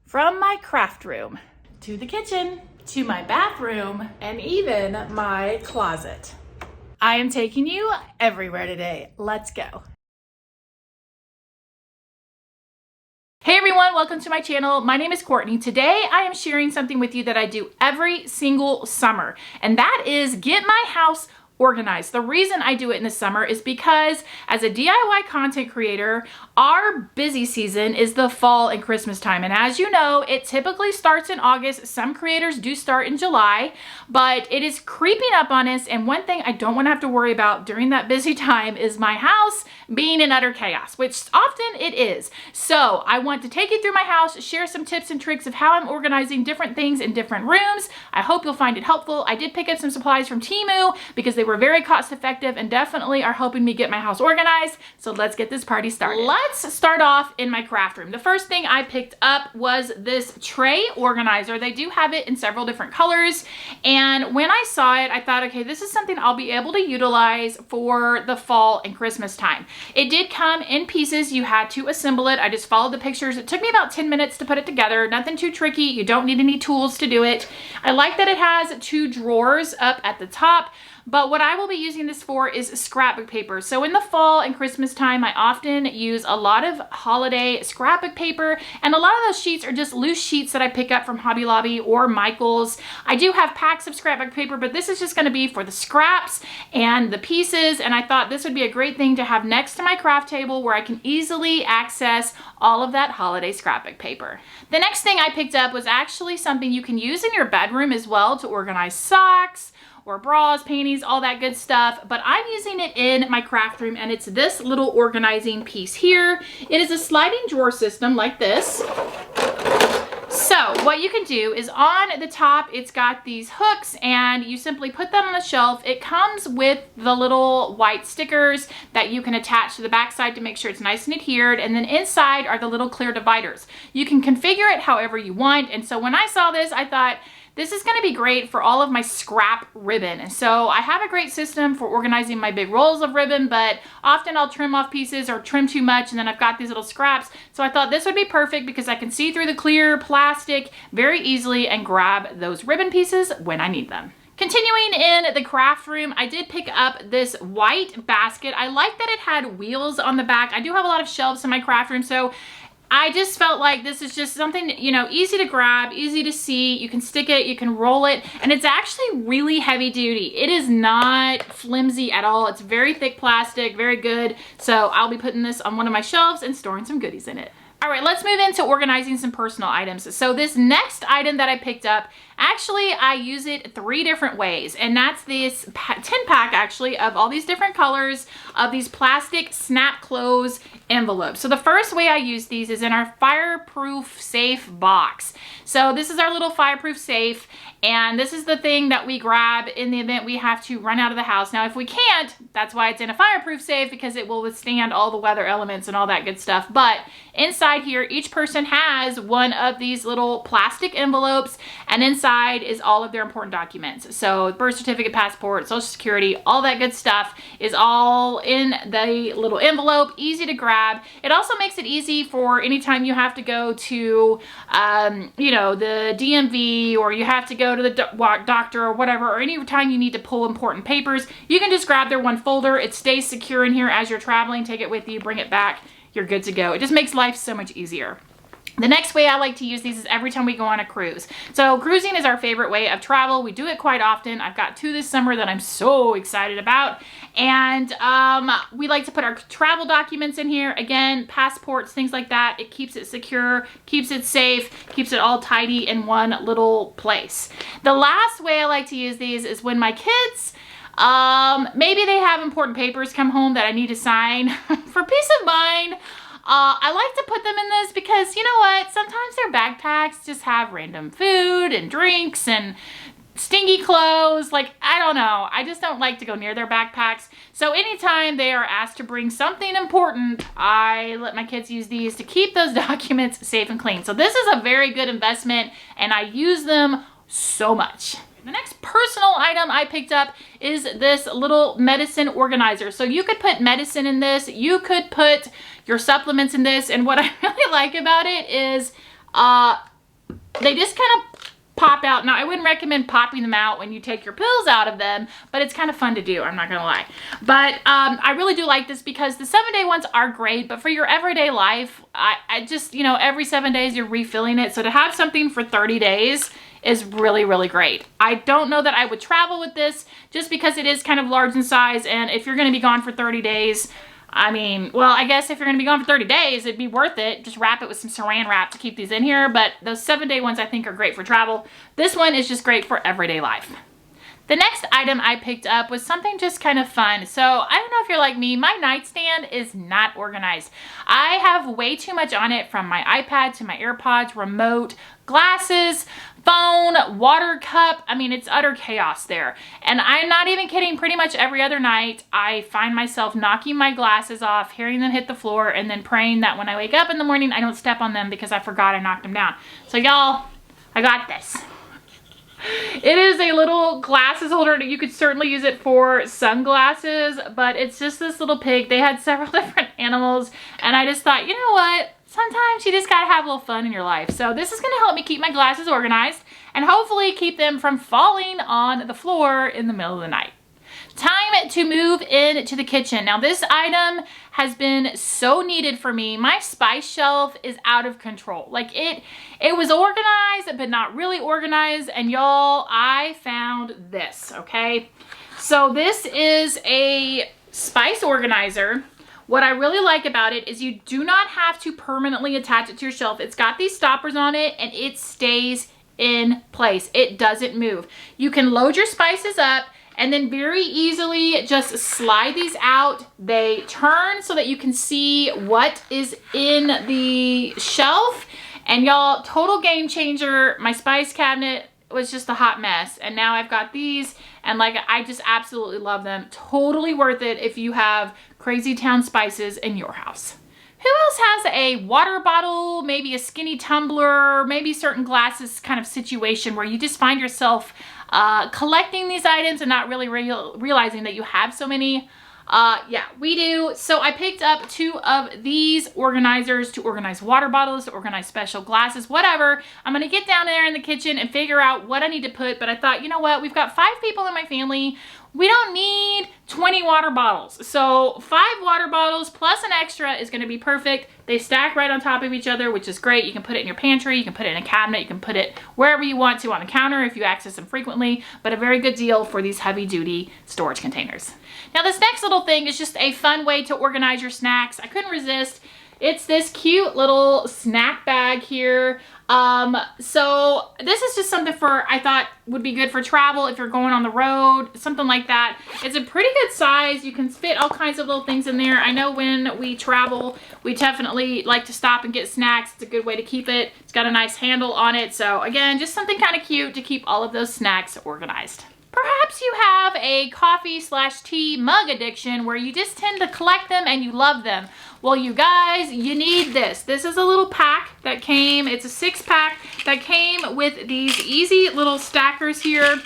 From my craft room to the kitchen to my bathroom and even my closet. I am taking you everywhere today. Let's go. Hey everyone, welcome to my channel. My name is Courtney. Today I am sharing something with you that I do every single summer, and that is get my house organized. The reason I do it in the summer is because as a DIY content creator, our busy season is the fall and Christmas time. And as you know, it typically starts in August. Some creators do start in July, but it is creeping up on us. And one thing I don't want to have to worry about during that busy time is my house being in utter chaos, which often it is. So I want to take you through my house, share some tips and tricks of how I'm organizing different things in different rooms. I hope you'll find it helpful. I did pick up some supplies from Temu because they were very cost effective and definitely are helping me get my house organized. So let's get this party started. Let's start off in my craft room. The first thing I picked up was this tray organizer. They do have it in several different colors. And when I saw it, I thought, okay, this is something I'll be able to utilize for the fall and Christmas time. It did come in pieces. You had to assemble it. I just followed the pictures. It took me about 10 minutes to put it together. Nothing too tricky. You don't need any tools to do it. I like that it has 2 drawers up at the top. But what I will be using this for is scrapbook paper. So in the fall and Christmas time, I often use a lot of holiday scrapbook paper, and a lot of those sheets are just loose sheets that I pick up from Hobby Lobby or Michael's. I do have packs of scrapbook paper, but this is just going to be for the scraps and the pieces, and I thought this would be a great thing to have next to my craft table where I can easily access all of that holiday scrapbook paper. The next thing I picked up was actually something you can use in your bedroom as well to organize socks, or bras, panties, all that good stuff, but I'm using it in my craft room, and it's this little organizing piece here. It is a sliding drawer system like this. So what you can do is on the top, it's got these hooks, and you simply put that on the shelf. It comes with the little white stickers that you can attach to the backside to make sure it's nice and adhered, and then inside are the little clear dividers. You can configure it however you want, and so when I saw this, I thought, this is going to be great for all of my scrap ribbon. And so I have a great system for organizing my big rolls of ribbon, but often I'll trim off pieces or trim too much, and then I've got these little scraps. So I thought this would be perfect because I can see through the clear plastic very easily and grab those ribbon pieces when I need them. Continuing in the craft room, I did pick up this white basket. I like that it had wheels on the back. I do have a lot of shelves in my craft room, so I just felt like this is just something, you know, easy to grab, easy to see. You can stick it, you can roll it, and it's actually really heavy duty. It is not flimsy at all. It's very thick plastic, very good. So I'll be putting this on one of my shelves and storing some goodies in it. All right, let's move into organizing some personal items. So this next item that I picked up, actually I use it 3 different ways, and that's this 10-pack actually of all these different colors of these plastic snap close envelopes. So the first way I use these is in our fireproof safe box. So this is our little fireproof safe, and this is the thing that we grab in the event we have to run out of the house. Now if we can't, that's why it's in a fireproof safe, because it will withstand all the weather elements and all that good stuff. But inside here, each person has one of these little plastic envelopes, and inside is all of their important documents. So birth certificate, passport, social security, all that good stuff is all in the little envelope, easy to grab. It also makes it easy for anytime you have to go to, you know, the DMV, or you have to go to the doctor or whatever, or any time you need to pull important papers, you can just grab their one folder. It stays secure in here as you're traveling. Take it with you, bring it back. You're good to go. It just makes life so much easier. The next way I like to use these is every time we go on a cruise. So cruising is our favorite way of travel. We do it quite often. I've got 2 this summer that I'm so excited about. And we like to put our travel documents in here. Again, passports, things like that. It keeps it secure, keeps it safe, keeps it all tidy in one little place. The last way I like to use these is when my kids, maybe they have important papers come home that I need to sign for peace of mind. I like to put them in this because, you know what, sometimes their backpacks just have random food and drinks and stingy clothes. Like, I don't know. I just don't like to go near their backpacks. So anytime they are asked to bring something important, I let my kids use these to keep those documents safe and clean. So this is a very good investment, and I use them so much. The next personal item I picked up is this little medicine organizer. So you could put medicine in this, you could put your supplements in this, and what I really like about it is they just kind of pop out. Now, I wouldn't recommend popping them out when you take your pills out of them, but it's kind of fun to do, I'm not gonna lie. But I really do like this because the 7-day ones are great, but for your everyday life, I just, you know, every 7 days you're refilling it. So to have something for 30 days is really, really great. I don't know that I would travel with this just because it is kind of large in size, and if you're gonna be gone for 30 days, I mean, well, I guess if you're gonna be gone for 30 days, it'd be worth it. Just wrap it with some saran wrap to keep these in here, but those 7-day ones I think are great for travel. This one is just great for everyday life. The next item I picked up was something just kind of fun. So I don't know if you're like me, my nightstand is not organized. I have way too much on it, from my iPad to my AirPods, remote, glasses, phone, water cup. I mean, it's utter chaos there. And I'm not even kidding, pretty much every other night, I find myself knocking my glasses off, hearing them hit the floor, and then praying that when I wake up in the morning, I don't step on them because I forgot I knocked them down. So y'all, I got this. It is a little glasses holder. You could certainly use it for sunglasses, but it's just this little pig. They had several different animals, and I just thought, you know what? Sometimes you just gotta have a little fun in your life. So this is gonna help me keep my glasses organized and hopefully keep them from falling on the floor in the middle of the night. Time to move into the kitchen. Now this item has been so needed for me. My spice shelf is out of control. Like it was organized, but not really organized. And y'all, I found this, okay? So this is a spice organizer. What I really like about it is you do not have to permanently attach it to your shelf. It's got these stoppers on it and it stays in place. It doesn't move. You can load your spices up and then very easily just slide these out. They turn so that you can see what is in the shelf. And y'all, total game changer. My spice cabinet was just a hot mess. And now I've got these, and like, I just absolutely love them. Totally worth it if you have crazy town spices in your house. Who else has a water bottle, maybe a skinny tumbler, maybe certain glasses kind of situation where you just find yourself collecting these items and not really realizing that you have so many? Yeah, we do. So I picked up 2 of these organizers to organize water bottles, to organize special glasses, whatever. I'm gonna get down there in the kitchen and figure out what I need to put, but I thought, you know what? We've got 5 people in my family. We don't need 20 water bottles. So 5 water bottles plus an extra is gonna be perfect. They stack right on top of each other, which is great. You can put it in your pantry, you can put it in a cabinet, you can put it wherever you want to on the counter if you access them frequently, but a very good deal for these heavy duty storage containers. Now this next little thing is just a fun way to organize your snacks. I couldn't resist. It's this cute little snack bag here. So this is just something I thought would be good for travel if you're going on the road, something like that. It's a pretty good size. You can fit all kinds of little things in there. I know when we travel, we definitely like to stop and get snacks. It's a good way to keep it. It's got a nice handle on it. So again, just something kind of cute to keep all of those snacks organized. Perhaps you have a coffee/tea mug addiction where you just tend to collect them and you love them. Well, you guys, you need this. This is a little pack that came, it's a 6-pack that came with these easy little stackers here.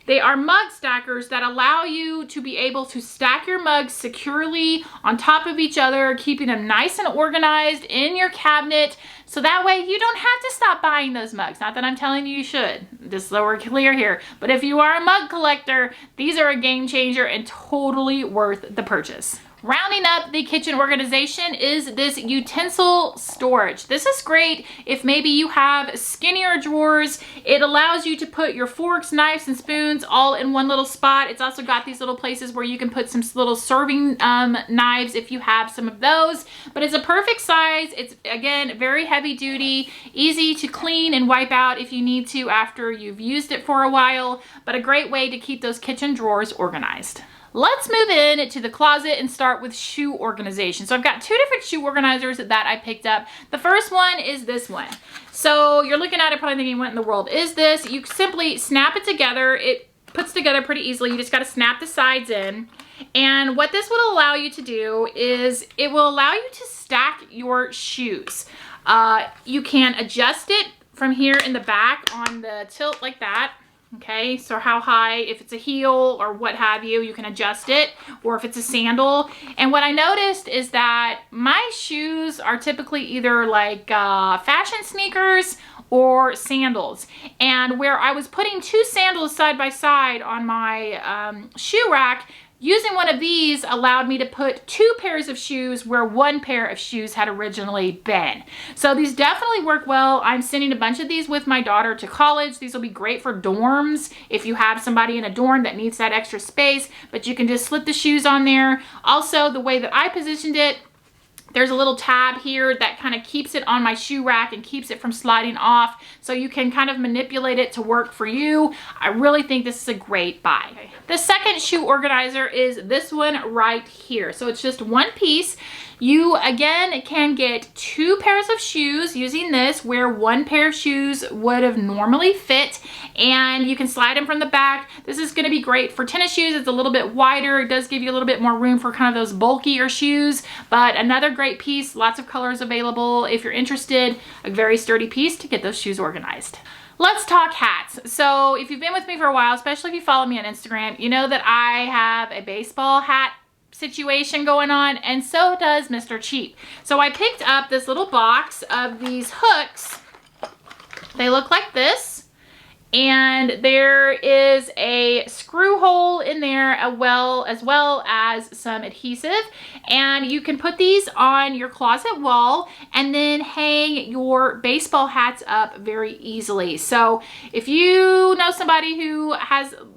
They are mug stackers that allow you to be able to stack your mugs securely on top of each other, keeping them nice and organized in your cabinet. So that way you don't have to stop buying those mugs. Not that I'm telling you should, just so we're clear here. But if you are a mug collector, these are a game changer and totally worth the purchase. Rounding up the kitchen organization is this utensil storage. This is great if maybe you have skinnier drawers. It allows you to put your forks, knives, and spoons all in one little spot. It's also got these little places where you can put some little serving knives if you have some of those. But it's a perfect size. It's, again, very heavy duty, easy to clean and wipe out if you need to after you've used it for a while, but a great way to keep those kitchen drawers organized. Let's move in to the closet and start with shoe organization. So I've got 2 different shoe organizers that I picked up. The first one is this one. So you're looking at it probably thinking, what in the world is this? You simply snap it together. It puts together pretty easily. You just got to snap the sides in. And what this will allow you to do is it will allow you to stack your shoes. You can adjust it from here in the back on the tilt like that. Okay, so how high, if it's a heel or what have you, you can adjust it, or if it's a sandal. And what I noticed is that my shoes are typically either like fashion sneakers or sandals. And where I was putting two sandals side by side on my shoe rack, using one of these allowed me to put two pairs of shoes where one pair of shoes had originally been. So these definitely work well. I'm sending a bunch of these with my daughter to college. These will be great for dorms if you have somebody in a dorm that needs that extra space, but you can just slip the shoes on there. Also, the way that I positioned it, there's a little tab here that kind of keeps it on my shoe rack and keeps it from sliding off, so you can kind of manipulate it to work for you. I really think this is a great buy. The second shoe organizer is this one right here. So it's just one piece. You, again, can get two pairs of shoes using this where one pair of shoes would have normally fit, and you can slide them from the back. This is going to be great for tennis shoes. It's a little bit wider. It does give you a little bit more room for kind of those bulkier shoes, but another great piece. Lots of colors available. If you're interested, a very sturdy piece to get those shoes organized. Let's talk hats. So if you've been with me for a while, especially if you follow me on Instagram, you know that I have a baseball hat situation going on, and so does Mr. Cheap. So I picked up this little box of these hooks. They look like this, and there is a screw hole in there as well as some adhesive, and you can put these on your closet wall and then hang your baseball hats up very easily. So if you know somebody who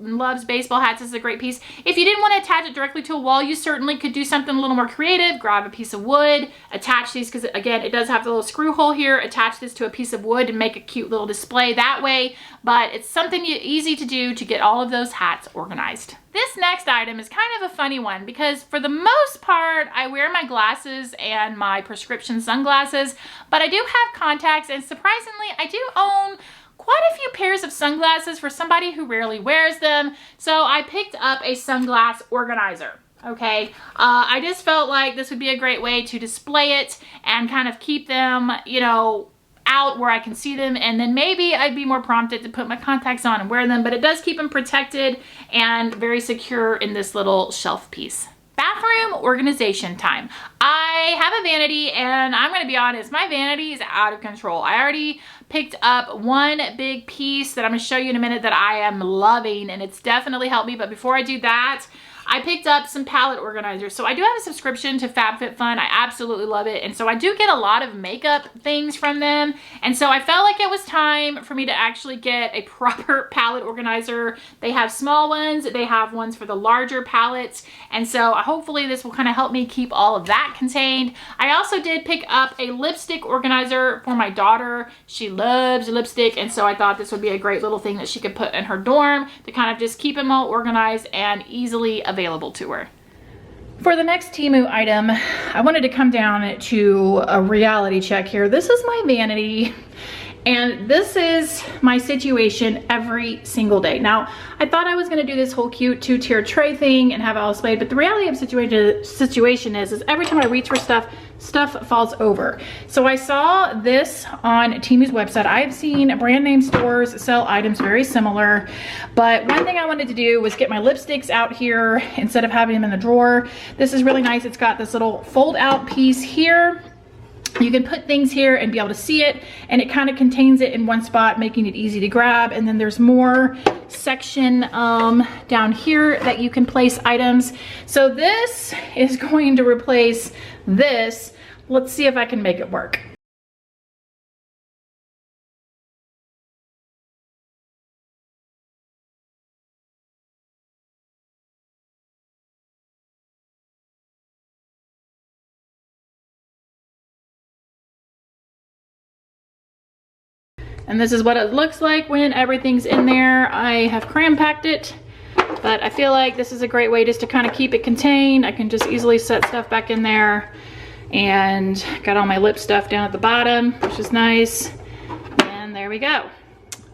loves baseball hats, this is a great piece. If you didn't want to attach it directly to a wall, you certainly could do something a little more creative. Grab a piece of wood, attach these, because again, it does have the little screw hole here. Attach this to a piece of wood and make a cute little display that way. But it's something easy to do to get all of those hats organized. This next item is kind of a funny one because for the most part, I wear my glasses and my prescription sunglasses, but I do have contacts, and surprisingly, I do own quite a few pairs of sunglasses for somebody who rarely wears them. So I picked up a sunglass organizer. Okay, I just felt like this would be a great way to display it and kind of keep them, you know, out where I can see them, and then maybe I'd be more prompted to put my contacts on and wear them, but it does keep them protected and very secure in this little shelf piece. Bathroom organization time. I have a vanity, and I'm going to be honest, my vanity is out of control. I already picked up one big piece that I'm going to show you in a minute that I am loving, and it's definitely helped me, but before I do that, I picked up some palette organizers. So I do have a subscription to FabFitFun. I absolutely love it. And so I do get a lot of makeup things from them. And so I felt like it was time for me to actually get a proper palette organizer. They have small ones. They have ones for the larger palettes. And so hopefully this will kind of help me keep all of that contained. I also did pick up a lipstick organizer for my daughter. She loves lipstick. And so I thought this would be a great little thing that she could put in her dorm to kind of just keep them all organized and easily available to her. For the next Temu item, I wanted to come down to a reality check here. This is my vanity, and this is my situation every single day. Now, I thought I was gonna do this whole cute two-tier tray thing and have it all displayed, but the reality of the situation is every time I reach for stuff falls over. So I saw this on Temu's website. I've seen brand name stores sell items very similar, but one thing I wanted to do was get my lipsticks out here instead of having them in the drawer. This is really nice. It's got this little fold out piece here. You can put things here and be able to see it, and it kind of contains it in one spot, making it easy to grab. And then there's more section down here that you can place items. So this is going to replace this. Let's see if I can make it work. And this is what it looks like when everything's in there. I have cram packed it, but I feel like this is a great way just to kind of keep it contained. I can just easily set stuff back in there, and got all my lip stuff down at the bottom, which is nice. And there we go.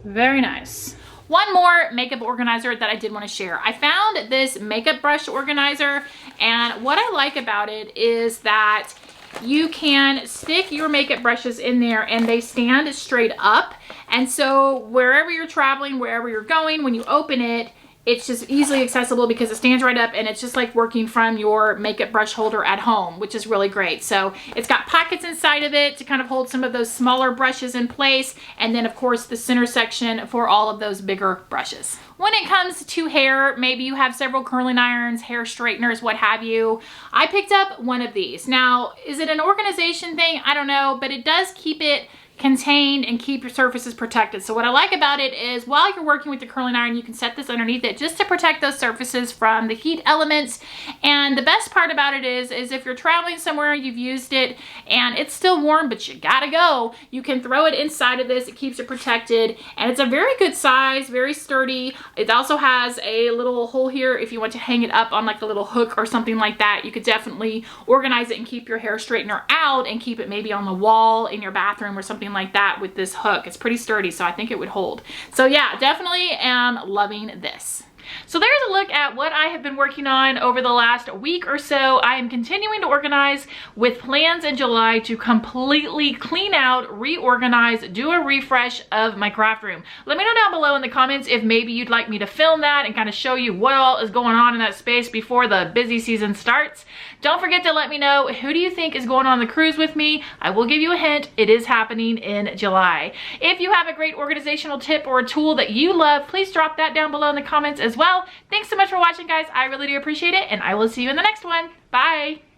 Very nice. One more makeup organizer that I did want to share. I found this makeup brush organizer, and what I like about it is that you can stick your makeup brushes in there and they stand straight up. And so wherever you're traveling, wherever you're going, when you open it, it's just easily accessible because it stands right up, and it's just like working from your makeup brush holder at home, which is really great. So it's got pockets inside of it to kind of hold some of those smaller brushes in place, and then of course the center section for all of those bigger brushes. When it comes to hair, maybe you have several curling irons, hair straighteners, what have you. I picked up one of these. Now, is it an organization thing? I don't know, but it does keep it contained and keep your surfaces protected. So what I like about it is while you're working with the curling iron, you can set this underneath it just to protect those surfaces from the heat elements. And the best part about it is if you're traveling somewhere, you've used it and it's still warm, but you gotta go, you can throw it inside of this. It keeps it protected, and it's a very good size, very sturdy. It also has a little hole here if you want to hang it up on like a little hook or something like that. You could definitely organize it and keep your hair straightener out and keep it maybe on the wall in your bathroom or something like that with this hook. It's pretty sturdy, so I think it would hold. So yeah, definitely am loving this. So there's a look at what I have been working on over the last week or so. I am continuing to organize with plans in July to completely clean out, reorganize, do a refresh of my craft room. Let me know down below in the comments if maybe you'd like me to film that and kind of show you what all is going on in that space before the busy season starts. Don't forget to let me know, who do you think is going on the cruise with me? I will give you a hint, it is happening in July. If you have a great organizational tip or a tool that you love, please drop that down below in the comments as well. Thanks so much for watching, guys. I really do appreciate it, and I will see you in the next one. Bye.